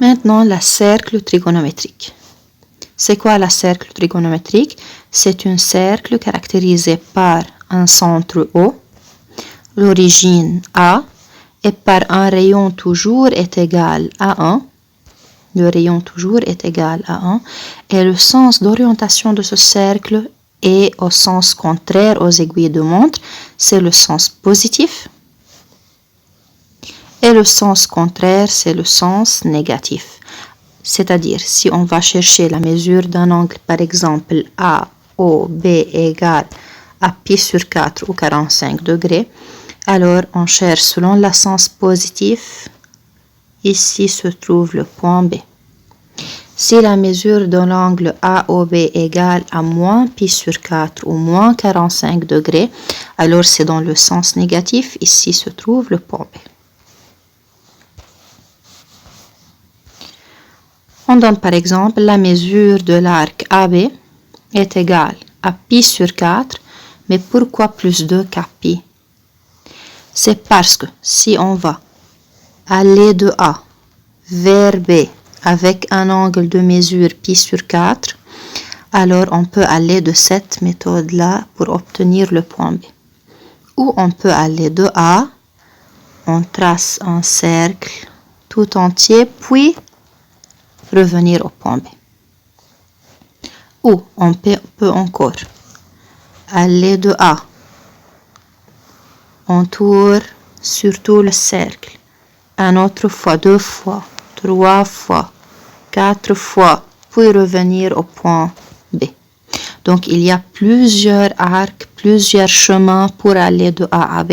Maintenant, la cercle trigonométrique. C'est quoi la cercle trigonométrique? C'est un cercle caractérisé par un centre O, l'origine A, et par un rayon toujours est égal à 1. Le rayon toujours est égal à 1. Et le sens d'orientation de ce cercle est au sens contraire aux aiguilles de montre. C'est le sens positif. Et le sens contraire, c'est le sens négatif. C'est-à-dire, si on va chercher la mesure d'un angle, par exemple, AOB égale à pi sur 4 ou 45 degrés, alors on cherche selon le sens positif. Ici se trouve le point B. Si la mesure de l'angle AOB égale à moins pi sur 4 ou moins 45 degrés, alors c'est dans le sens négatif. Ici se trouve le point B. On donne par exemple la mesure de l'arc AB est égale à pi sur 4, mais pourquoi plus 2 qu'à pi? C'est parce que si on va aller de A vers B avec un angle de mesure pi sur 4, alors on peut aller de cette méthode-là pour obtenir le point B. Ou on peut aller de A, on trace un cercle tout entier, puis revenir au point B. Ou on peut encore aller de A, on tourne sur tout le cercle, un autre fois, 2 fois, 3 fois, 4 fois, puis revenir au point B. Donc il y a plusieurs arcs, plusieurs chemins pour aller de A à B.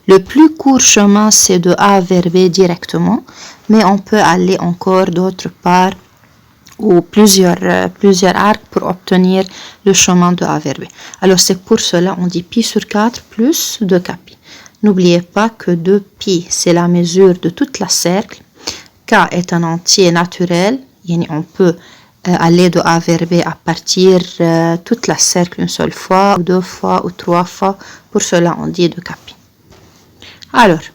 Le plus court chemin, c'est de A vers B directement, mais on peut aller encore d'autre part ou plusieurs arcs pour obtenir le chemin de A vers B. Alors c'est pour cela on dit pi sur 4 plus 2 k pi. N'oubliez pas que 2pi, c'est la mesure de toute la cercle. K est un entier naturel, on peut aller de A vers B à partir toute la cercle une seule fois, ou 2 fois, ou 3 fois. Pour cela on dit 2 k pi. Alors,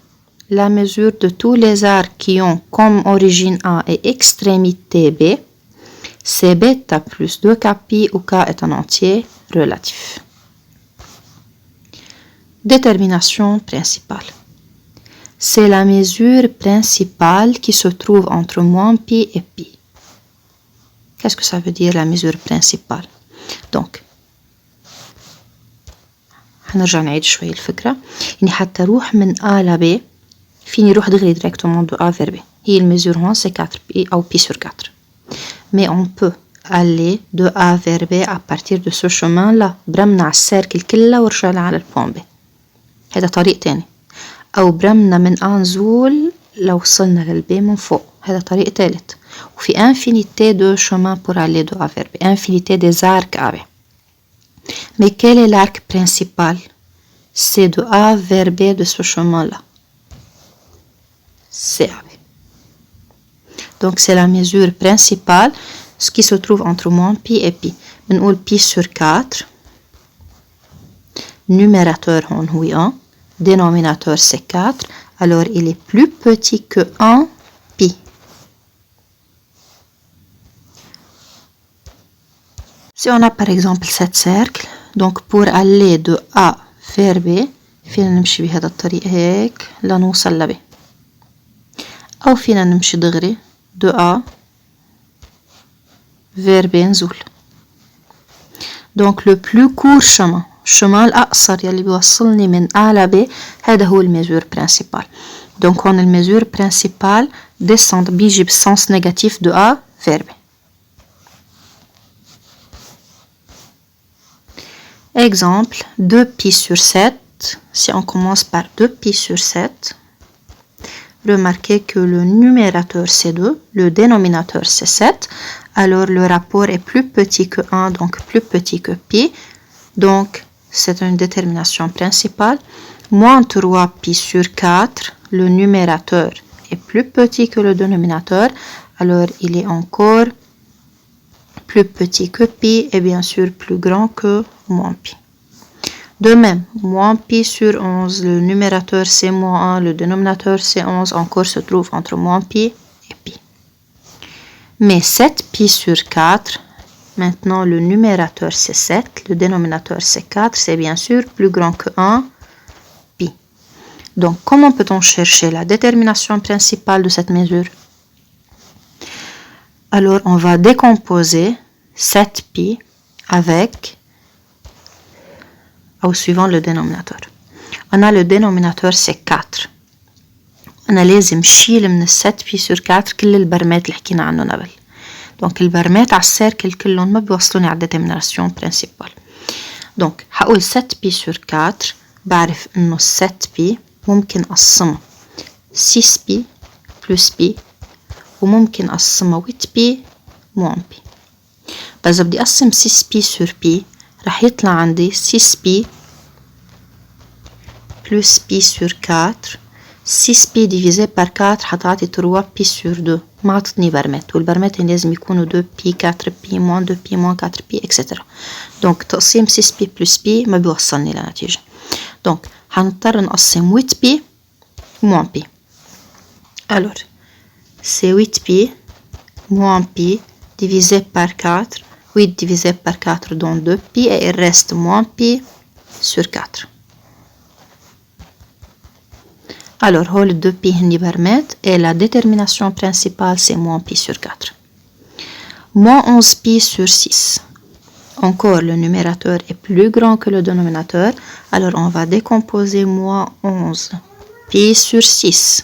la mesure de tous les arcs qui ont comme origine A et extrémité B, c'est bêta plus 2 k pi où K est un entier relatif. Détermination principale. C'est la mesure principale qui se trouve entre moins pi et pi. Qu'est-ce que ça veut dire la mesure principale? Donc, هنرجع نعيد شوي الفكرة. يعني حتى أروح من A ل B فيني أروح دغري directement de A vers B. هي المسure هون c'est 4pi أو pi sur 4. Mais on peut aller de A vers B à partir de ce chemin-là. برمنا على السيركل كلها ورجعنا على البوان B. هذا طريق تاني. أو برمنا من A نزول لو وصلنا للB من فوق. هذا طريق تالت. وفي infinité de chemins pour aller de A vers B. Infinité des arcs AB. Mais quel est l'arc principal? C'est de A vers B de ce chemin-là. C'est AB. Donc c'est la mesure principale, ce qui se trouve entre moins pi et pi. بنقول pi sur 4. Numérateur هون هو 1. Dénominateur c'est 4. Alors il est plus petit que 1 pi. Si on a par exemple 7 cercles, donc pour aller de A vers B, فينا نمشي بهذا الطريق هيك لنوصل ل B. أو فينا نمشي دغري de A vers B نزول. Donc le plus court chemin الأقصر يلي بيوصلني من A ل B هذا هو الميزور principal. Donc هون الميزور principal descend بيجي بالسنس négatif de A vers B. Exemple, 2pi sur 7. Si on commence par 2pi sur 7, remarquez que le numérateur c'est 2, le dénominateur c'est 7. Alors le rapport est plus petit que 1, donc plus petit que pi. Donc c'est une détermination principale. Moins 3pi sur 4, le numérateur est plus petit que le dénominateur. Alors il est encore plus petit que pi et bien sûr plus grand que moins pi. De même, moins pi sur 11, le numérateur c'est moins 1, le dénominateur c'est 11, encore se trouve entre moins pi et pi. Mais 7 pi sur 4, maintenant le numérateur c'est 7, le dénominateur c'est 4, c'est bien sûr plus grand que 1 pi. Donc comment peut-on chercher la détermination principale de cette mesure? Alors on va décomposer 7 pi avec, au suivant le dénominateur. On a le dénominateur c'est 4. أنا لازم شيل من 7 بي سور 4 كل البرمات اللي حكينا عنهم قبل. دونك البرمات على السيركل كلهم ما بيوصلوني على الديترميناسيون برينسيبال. دونك هقول 7 بي سور 4 بعرف انه 7 بي ممكن اقسمها 6 بي بلس بي وممكن اقسمها 8 بي موان بي. بس إذا بدي اقسم 6 بي سور بي رح يطلع عندي 6 بي بلس بي سور 4. 6 بي divisé par 4 حتعطي 3 بي سور 2. ما عطتني برمات والبرمات لازم يكونوا 2 بي 4 بي موان 2 بي موان 4 بي اكسترا. دونك تقسيم 6 بي بلس بي ما بيوصلني لنتيجة. دونك هنضطر نقسم 8 بي موان بي. alors c'est 8 بي moins pi divisé par 4. 8 divisé par 4 donne 2 pi et il reste moins pi sur 4. Alors, le 2 pi هني برمات et la détermination principale c'est moins pi sur 4. Moins 11 pi sur 6. Encore, le numérateur est plus grand que le dénominateur. Alors, on va décomposer moins 11 pi sur 6.